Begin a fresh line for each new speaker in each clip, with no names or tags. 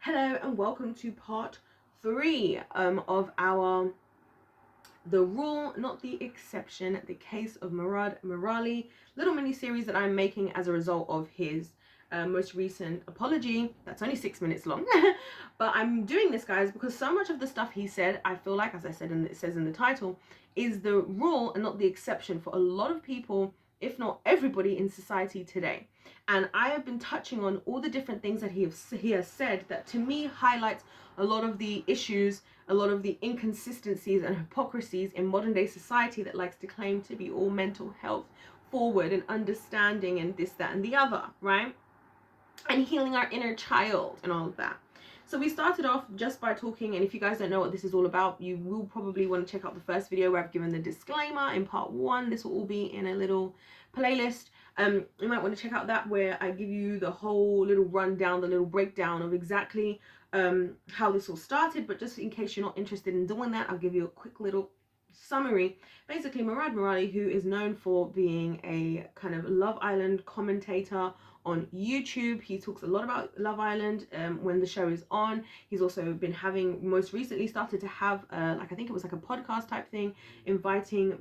Hello and welcome to part 3 of our The Rule, Not the Exception, the case of Murad Merali little mini series that I'm making as a result of his most recent apology. That's only 6 minutes long. But I'm doing this, guys, because so much of the stuff he said, I feel like, as I said, and it says in the title, is the rule and not the exception for a lot of people, if not everybody in society today. And I have been touching on all the different things that he has said that to me highlights a lot of the issues, a lot of the inconsistencies and hypocrisies in modern day society that likes to claim to be all mental health forward and understanding and this, that, and the other, right? And healing our inner child and all of that. So we started off just by talking, and if you guys don't know what this is all about, you will probably want to check out the first video where I've given the disclaimer in part 1. This will all be in a little playlist. You might want to check out that, where I give you the whole little rundown, the little breakdown of exactly how this all started. But just in case you're not interested in doing that, I'll give you a quick little summary. Basically, Murad Merali, who is known for being a kind of Love Island commentator on YouTube. He talks a lot about Love Island when the show is on. He's also been having, most recently started to have like, I think it was like a podcast type thing, inviting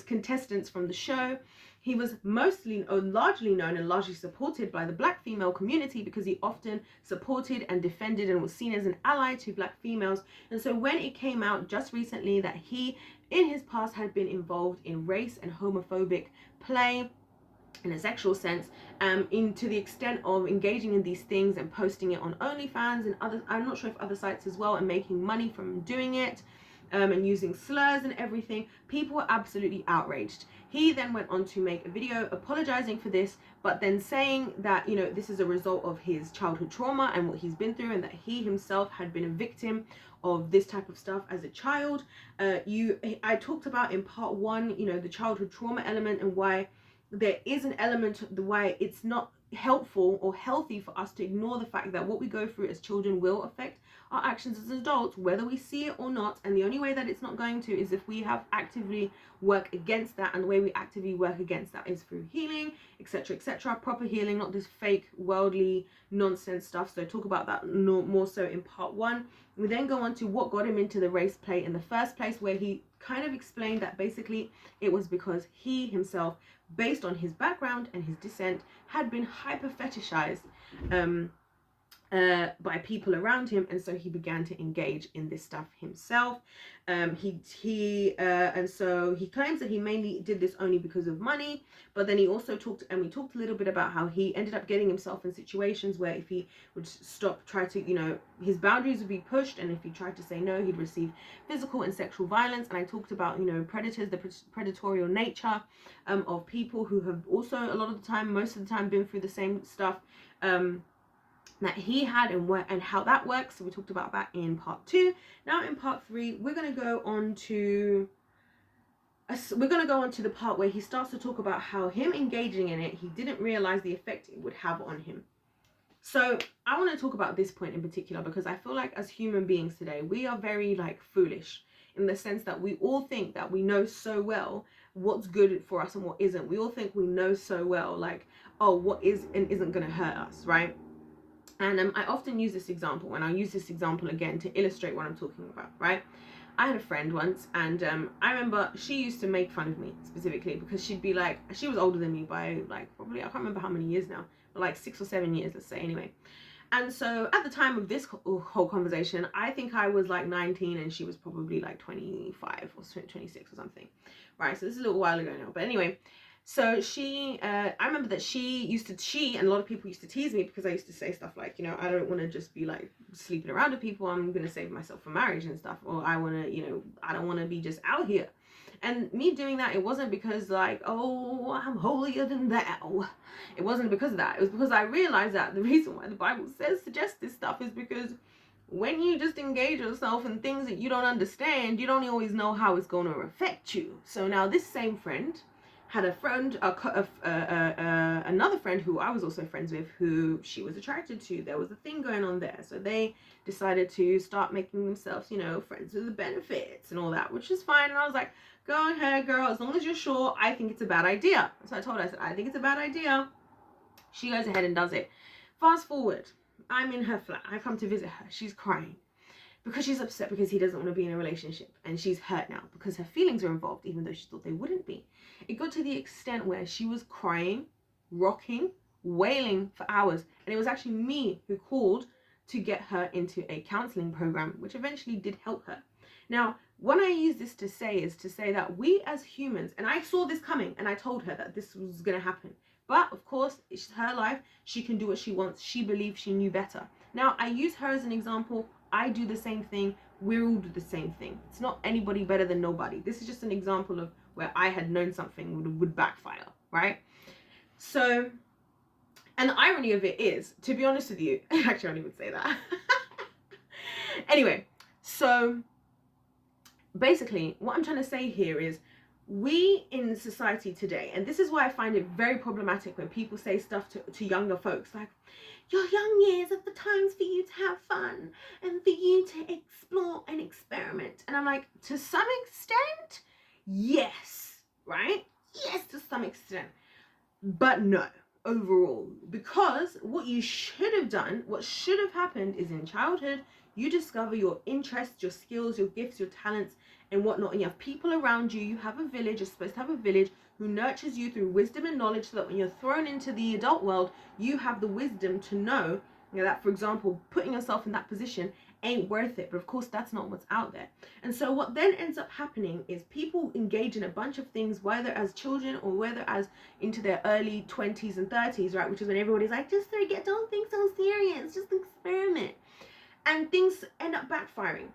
contestants from the show. He was mostly or largely known and largely supported by the Black female community because he often supported and defended and was seen as an ally to Black females. And so when it came out just recently that he in his past had been involved in race and homophobic play in a sexual sense, into the extent of engaging in these things and posting it on OnlyFans and other, I'm not sure if other sites as well, and making money from doing it, and using slurs and everything, people were absolutely outraged. He then went on to make a video apologizing for this, but then saying that, you know, this is a result of his childhood trauma and what he's been through, and that he himself had been a victim of this type of stuff as a child. I talked about in part 1, you know, the childhood trauma element and why there is an element of the why it's not helpful or healthy for us to ignore the fact that what we go through as children will affect our actions as adults, whether we see it or not. And the only way that it's not going to is if we have actively work against that, and the way we actively work against that is through healing, etc., etc. Proper healing, not this fake worldly nonsense stuff. So talk about that more so in part 1. We then go on to what got him into the race play in the first place, where he kind of explained that basically it was because he himself, based on his background and his descent, had been hyper fetishized by people around him, and so he began to engage in this stuff himself. And so he claims that he mainly did this only because of money, but then he also talked a little bit about how he ended up getting himself in situations where if he would try to, you know, his boundaries would be pushed, and if he tried to say no, he'd receive physical and sexual violence. And I talked about, you know, predators, the predatorial nature of people who have also most of the time been through the same stuff that he had, and how that works. So we talked about that in part 2. Now in part 3, we're going to go on to the part where he starts to talk about how him engaging in it, he didn't realize the effect it would have on him. So I want to talk about this point in particular because I feel like as human beings today, we are very foolish in the sense that we all think that we know so well what's good for us and what isn't. We all think we know so well, oh, what is and isn't going to hurt us, right? And I often use this example, and I'll use this example again to illustrate what I'm talking about, right? I had a friend once, and I remember she used to make fun of me specifically because she'd be like, she was older than me by probably, I can't remember how many years now, but 6 or 7 years, let's say, anyway. And so at the time of this whole conversation, I think I was 19 and she was probably 25 or 26 or something, right? So this is a little while ago now, but anyway. So I remember that she and a lot of people used to tease me because I used to say stuff like, you know, I don't want to just be sleeping around with people. I'm going to save myself for marriage and stuff. Or I want to, you know, I don't want to be just out here. And me doing that, it wasn't because oh, I'm holier than thou. It wasn't because of that. It was because I realized that the reason why the Bible suggests this stuff is because when you just engage yourself in things that you don't understand, you don't always know how it's going to affect you. So now this same friend had a friend, another friend who I was also friends with, who she was attracted to. There was a thing going on there. So they decided to start making themselves, you know, friends with the benefits and all that, which is fine. And I was like, go ahead, girl, as long as you're sure. I think it's a bad idea. So I told her, I said, I think it's a bad idea. She goes ahead and does it. Fast forward, I'm in her flat. I come to visit her. She's crying because she's upset because he doesn't want to be in a relationship, and she's hurt now because her feelings are involved, even though she thought they wouldn't be. It got to the extent where she was crying, rocking, wailing for hours, and it was actually me who called to get her into a counseling program, which eventually did help her. Now, what I use this to say is to say that we as humans, and I saw this coming, and I told her that this was going to happen, but of course it's her life. She can do what she wants. She believed she knew better. Now, I use her as an example. I do the same thing. We all do the same thing. It's not anybody better than nobody. This is just an example of where I had known something would backfire, right? So, and the irony of it is, to be honest with you, actually I don't even say that. Anyway, so basically what I'm trying to say here is, we in society today, and this is why I find it very problematic when people say stuff to younger folks like, your young years are the times for you to have fun and for you to explore and experiment. And I'm like, to some extent, yes, right? Yes, to some extent. But no, overall. Because what you should have done, what should have happened is in childhood, you discover your interests, your skills, your gifts, your talents, and whatnot. And you have people around you. You have a village. You're supposed to have a village who nurtures you through wisdom and knowledge, so that when you're thrown into the adult world, you have the wisdom to know, that, for example, putting yourself in that position ain't worth it. But of course, that's not what's out there. And so what then ends up happening is people engage in a bunch of things, whether as children or whether as into their early 20s and 30s, right? Which is when everybody's like, just forget, don't think so serious, just experiment. And things end up backfiring.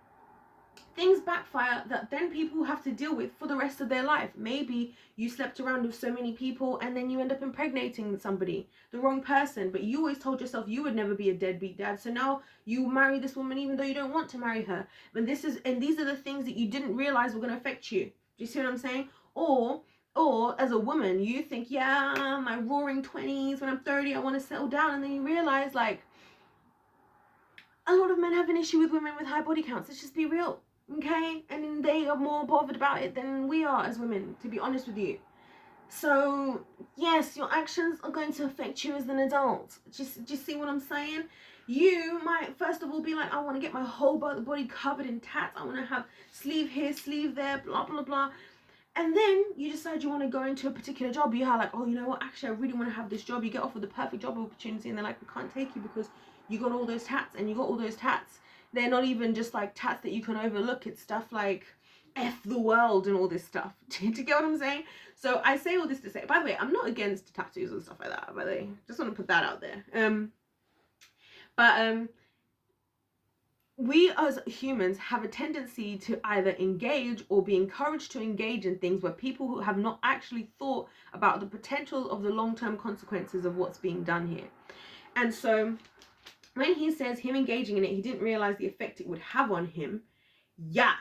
Things backfire that then people have to deal with for the rest of their life. Maybe you slept around with so many people and then you end up impregnating somebody, the wrong person, but you always told yourself you would never be a deadbeat dad. So now you marry this woman even though you don't want to marry her. And these are the things that you didn't realize were going to affect you. Do you see what I'm saying? Or as a woman, you think, yeah, my roaring 20s, when I'm 30, I want to settle down. And then you realize, like, a lot of men have an issue with women with high body counts. Let's just be real. Okay, and they are more bothered about it than we are as women, to be honest with you. So yes, your actions are going to affect you as an adult. Do you see what I'm saying? You might first of all be like, I want to get my whole body covered in tats. I want to have sleeve here, sleeve there, blah blah blah. And then you decide you want to go into a particular job. You're like, oh, you know what? Actually, I really want to have this job. You get offered the perfect job opportunity, and they're like, we can't take you because you got all those tats, and you got all those tats. They're not even just like tats that you can overlook. It's stuff like F the world and all this stuff. Do you get what I'm saying? So I say all this to say, by the way, I'm not against tattoos and stuff like that, by the way. Just want to put that out there. We as humans have a tendency to either engage or be encouraged to engage in things where people who have not actually thought about the potential of the long-term consequences of what's being done here. And so when he says him engaging in it, he didn't realize the effect it would have on him. Yeah,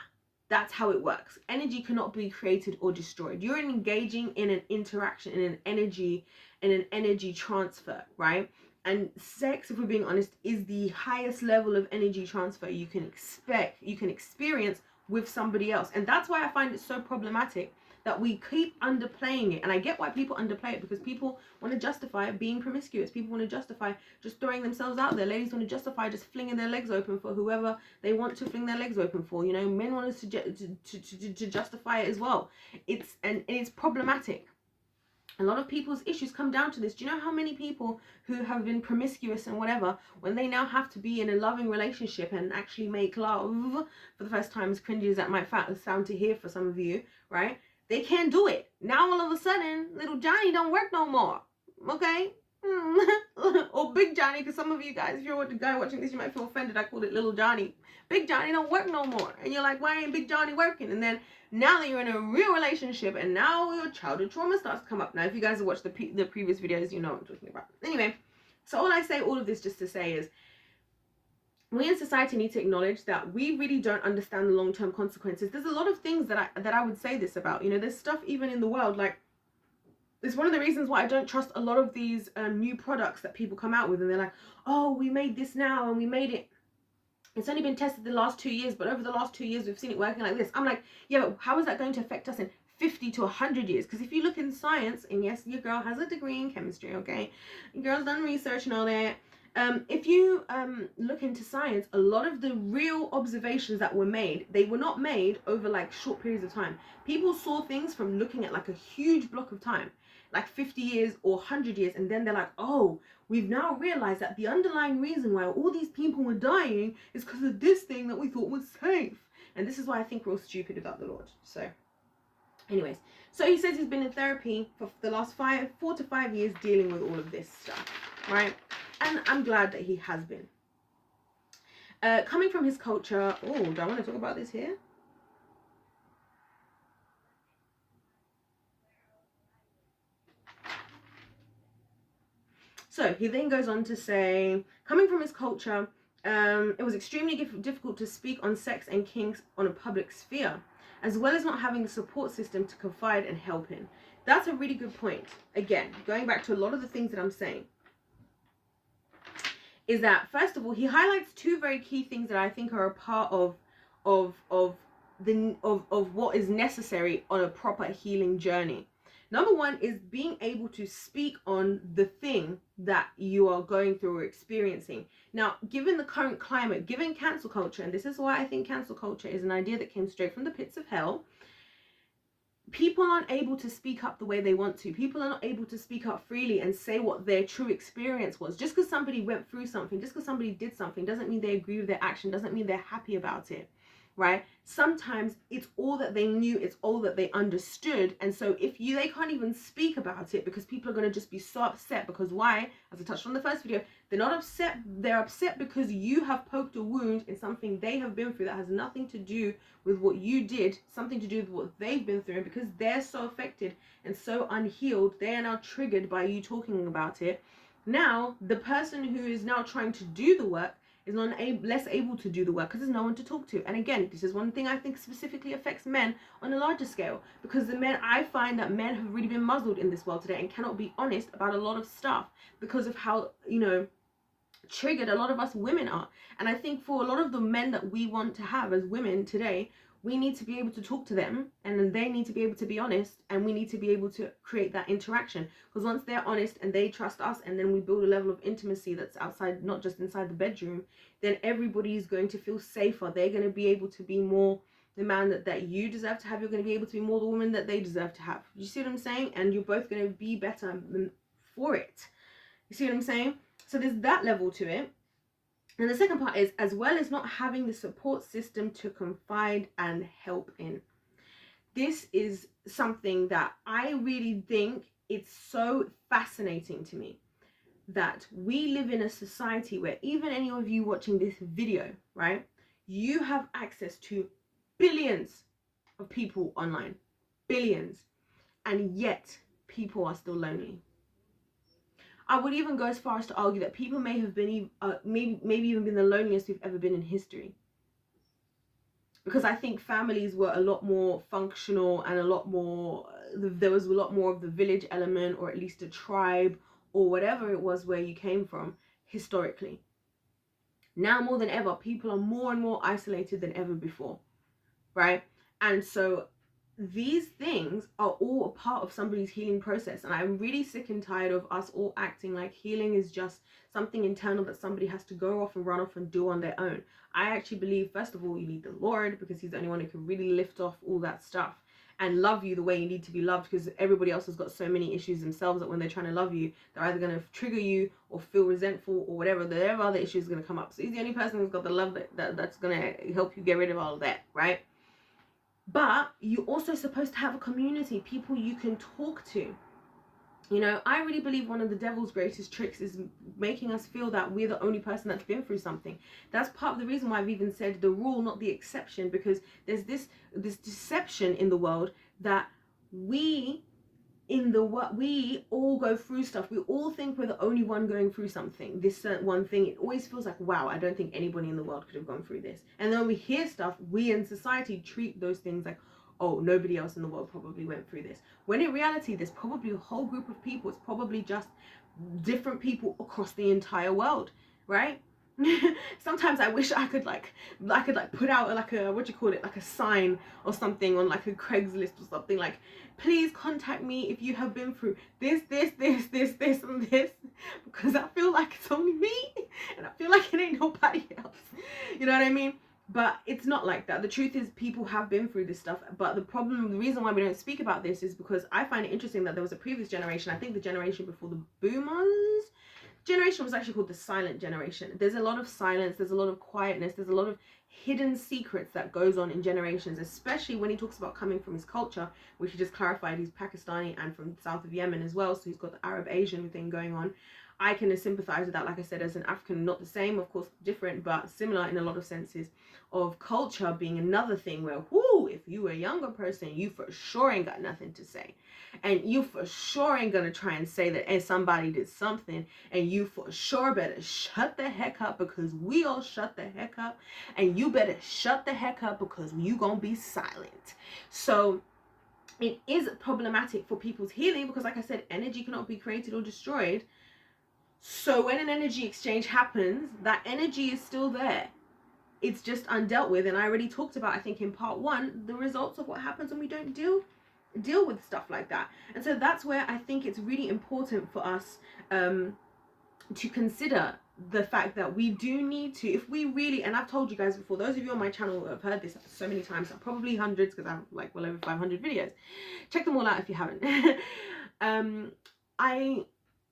that's how it works. Energy cannot be created or destroyed. You're engaging in an interaction, in an energy transfer, right? And sex, if we're being honest, is the highest level of energy transfer you can experience with somebody else. And that's why I find it so problematic that we keep underplaying it. And I get why people underplay it, because people want to justify being promiscuous. People want to justify just throwing themselves out there. Ladies want to justify just flinging their legs open for whoever they want to fling their legs open for. You know, men want to justify it as well. It's problematic. A lot of people's issues come down to this. Do you know how many people who have been promiscuous and whatever, when they now have to be in a loving relationship and actually make love for the first time, as cringy as that might sound to hear for some of you, right? They can't do it. Now all of a sudden, little Johnny don't work no more. Okay? Or Big Johnny, because some of you guys, if you're a guy watching this, you might feel offended. I called it Little Johnny. Big Johnny don't work no more. And you're like, why ain't Big Johnny working? And then now that you're in a real relationship and now your childhood trauma starts to come up. Now, if you guys have watched the previous videos, you know what I'm talking about. Anyway, so all I say all of this just to say is, we in society need to acknowledge that we really don't understand the long-term consequences. There's a lot of things that I would say this about. You know, there's stuff even in the world, like, it's one of the reasons why I don't trust a lot of these new products that people come out with, and they're like, oh, we made this now and we made it. It's only been tested the last 2 years, but over the last 2 years, we've seen it working like this. I'm like, yeah, but how is that going to affect us in 50 to 100 years? Because if you look in science, and yes, your girl has a degree in chemistry, okay? Your girl's done research and all that. If you look into science, a lot of the real observations that were made, they were not made over like short periods of time. People saw things from looking at like a huge block of time, like 50 years or 100 years, and then they're like, oh, we've now realized that the underlying reason why all these people were dying is because of this thing that we thought was safe. And this is why I think we're all stupid about the Lord. So anyways, so he says he's been in therapy for the last 4 to 5 years dealing with all of this stuff, right? And I'm glad that he has been. Coming from his culture, oh, do I want to talk about this here? So he then goes on to say, coming from his culture, it was extremely difficult to speak on sex and kinks on a public sphere, as well as not having a support system to confide and help in. That's a really good point. Again, going back to a lot of the things that I'm saying, is that first of all, he highlights two very key things that I think are a part of what is necessary on a proper healing journey. Number one is being able to speak on the thing that you are going through or experiencing. Now, given the current climate, given cancel culture, and this is why I think cancel culture is an idea that came straight from the pits of hell, people aren't able to speak up the way they want to. People are not able to speak up freely and say what their true experience was. Just because somebody went through something, just because somebody did something, doesn't mean they agree with their action, doesn't mean they're happy about it, right? Sometimes it's all that they knew, it's all that they understood. And so if they can't even speak about it because people are going to just be so upset. Because why? As I touched on in the first video, they're not upset. They're upset because you have poked a wound in something they have been through that has nothing to do with what you did, something to do with what they've been through. And because they're so affected and so unhealed, they are now triggered by you talking about it. Now, the person who is now trying to do the work is less able to do the work because there's no one to talk to. And again, this is one thing I think specifically affects men on a larger scale, because I find that men have really been muzzled in this world today and cannot be honest about a lot of stuff because of how, triggered a lot of us women are. And I think for a lot of the men that we want to have as women today, we need to be able to talk to them, and then they need to be able to be honest, and we need to be able to create that interaction. Because once they're honest and they trust us, and then we build a level of intimacy that's outside, not just inside the bedroom, then everybody is going to feel safer. They're going to be able to be more the man that you deserve to have. You're going to be able to be more the woman that they deserve to have. You see what I'm saying? And you're both going to be better for it. You see what I'm saying? So there's that level to it. And the second part is, as well as not having the support system to confide and help in. This is something that I really think it's so fascinating to me, that we live in a society where even any of you watching this video, right, you have access to billions of people online, billions, and yet people are still lonely. I would even go as far as to argue that people may have been maybe even been the loneliest we've ever been in history. Because I think families were a lot more functional and a lot more, there was a lot more of the village element, or at least a tribe or whatever it was where you came from historically. Now more than ever, people are more and more isolated than ever before, right? And so these things are all a part of somebody's healing process. And I'm really sick and tired of us all acting like healing is just something internal that somebody has to go off and run off and do on their own. I actually believe, first of all, you need the Lord, because he's the only one who can really lift off all that stuff and love you the way you need to be loved, because everybody else has got so many issues themselves that when they're trying to love you, they're either going to trigger you or feel resentful or whatever other issues are going to come up. So he's the only person who's got the love that's going to help you get rid of all of that, right? But you're also supposed to have a community, people you can talk to. I really believe one of the devil's greatest tricks is making us feel that we're the only person that's been through something. That's part of the reason why I've even said the rule, not the exception, because there's this deception in the world that we all go through stuff. We all think we're the only one going through something, this certain one thing. It always feels like, wow, I don't think anybody in the world could have gone through this. And then when we hear stuff, we in society treat those things like, oh, nobody else in the world probably went through this. When in reality, there's probably a whole group of people. It's probably just different people across the entire world, right? Sometimes I wish I could put out like a, what do you call it, like a sign or something on like a Craigslist or something, like, please contact me if you have been through this and this, because I feel like it's only me and I feel like it ain't nobody else. You know what I mean? But it's not like that. The truth is, people have been through this stuff. But the reason why we don't speak about this is because I find it interesting that there was a previous generation, I think the generation before the boomers generation was actually called the silent generation. There's a lot of silence, there's a lot of quietness, there's a lot of hidden secrets that goes on in generations, especially when he talks about coming from his culture, which he just clarified he's Pakistani and from the south of Yemen as well, so he's got the Arab Asian thing going on. I can sympathize with that, like I said, as an African, not the same, of course, different, but similar in a lot of senses, of culture being another thing where, whoo, if you a younger person, you for sure ain't got nothing to say. And you for sure ain't gonna try and say that, hey, somebody did something, and you for sure better shut the heck up because we all shut the heck up, and you better shut the heck up because you gonna be silent. So it is problematic for people's healing because, like I said, energy cannot be created or destroyed. So when an energy exchange happens, that energy is still there. It's just undealt with. And I already talked about, I think in part 1, the results of what happens when we don't deal with stuff like that. And so that's where I think it's really important for us to consider the fact that we do need to, if we really, and I've told you guys before, those of you on my channel have heard this so many times, probably hundreds, because I have like well over 500 videos. Check them all out if you haven't.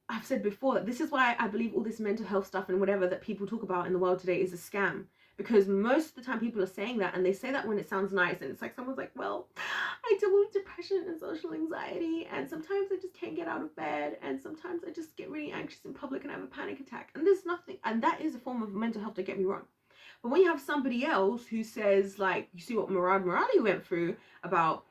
I've said before that this is why I believe all this mental health stuff and whatever that people talk about in the world today is a scam. Because most of the time people are saying that, and they say that when it sounds nice, and it's like someone's like, well, I deal with depression and social anxiety, and sometimes I just can't get out of bed, and sometimes I just get really anxious in public and have a panic attack. And there's nothing, and that is a form of mental health, don't get me wrong. But when you have somebody else who says, like, you see what Murad Merali went through about,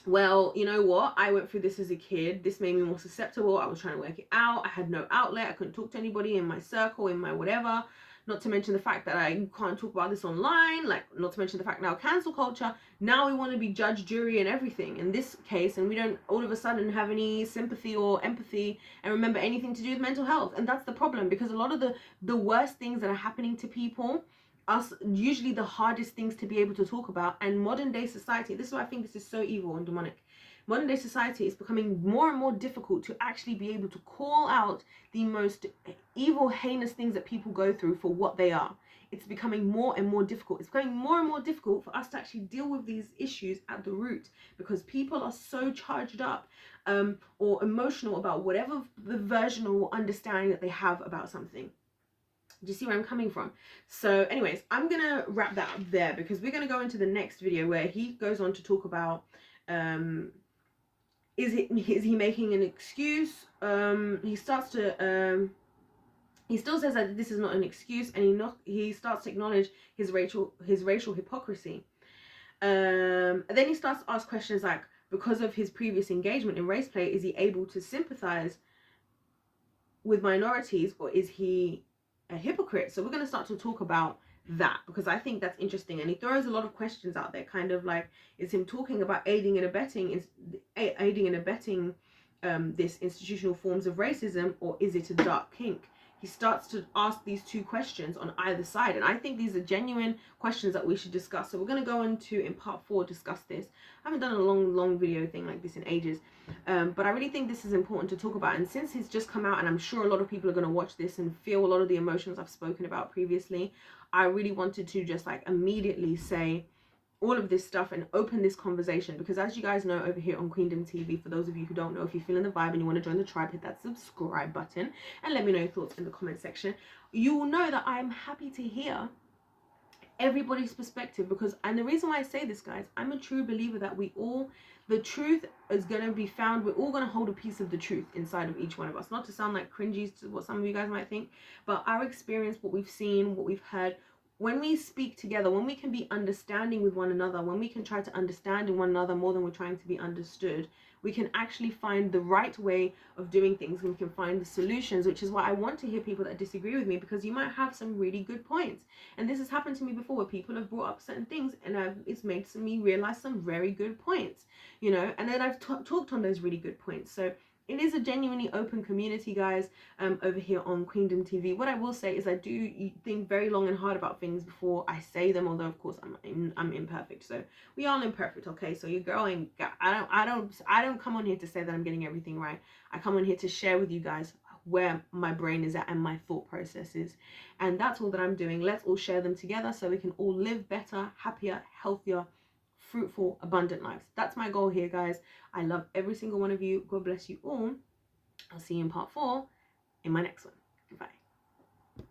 well, you know what, I went through this as a kid, this made me more susceptible, I was trying to work it out, I had no outlet, I couldn't talk to anybody in my circle, in my whatever, not to mention the fact that I can't talk about this online, like, not to mention the fact now cancel culture, now we want to be judge, jury and everything in this case, and we don't all of a sudden have any sympathy or empathy and remember anything to do with mental health. And that's the problem, because a lot of the worst things that are happening to people are usually the hardest things to be able to talk about. And modern day society, this is why I think this is so evil and demonic, modern day society is becoming more and more difficult to actually be able to call out the most evil, heinous things that people go through for what they are. It's becoming more and more difficult. It's becoming more and more difficult for us to actually deal with these issues at the root, because people are so charged up or emotional about whatever the version or understanding that they have about something. Do you see where I'm coming from? So anyways, I'm gonna wrap that up there, because we're gonna go into the next video where he goes on to talk about is he making an excuse? He starts to he still says that this is not an excuse, and he starts to acknowledge his racial hypocrisy. And then he starts to ask questions like, because of his previous engagement in race play, is he able to sympathize with minorities, or is he a hypocrite? So we're going to start to talk about that, because I think that's interesting. And he throws a lot of questions out there, kind of like, is him talking about aiding and abetting this institutional forms of racism, or is it a dark kink? He starts to ask these two questions on either side, and I think these are genuine questions that we should discuss. So we're going to go into, in part 4, discuss this. I haven't done a long video thing like this in ages, but I really think this is important to talk about. And since he's just come out, and I'm sure a lot of people are going to watch this and feel a lot of the emotions I've spoken about previously, I really wanted to just like immediately say all of this stuff and open this conversation, because as you guys know, over here on Queendom TV, for those of you who don't know, if you're feeling the vibe and you want to join the tribe, hit that subscribe button and let me know your thoughts in the comment section. You will know that I'm happy to hear everybody's perspective, because, and the reason why I say this, guys, I'm a true believer that the truth is going to be found. We're all going to hold a piece of the truth inside of each one of us. Not to sound like cringy to what some of you guys might think, but our experience, what we've seen, what we've heard, when we speak together, when we can be understanding with one another, when we can try to understand in one another more than we're trying to be understood, we can actually find the right way of doing things, and we can find the solutions, which is why I want to hear people that disagree with me, because you might have some really good points. And this has happened to me before, where people have brought up certain things and it's made me realize some very good points, you know, and then I've talked on those really good points. So it is a genuinely open community, guys, over here on Queendom TV. What I will say is I do think very long and hard about things before I say them, although of course I'm imperfect. So we all imperfect, okay? So your girl ain't I don't come on here to say that I'm getting everything right. I come on here to share with you guys where my brain is at and my thought processes, and that's all that I'm doing. Let's all share them together so we can all live better, happier, healthier, fruitful, abundant lives. That's my goal here, guys. I love every single one of you. God bless you all. I'll see you in part 4 in my next one. Goodbye.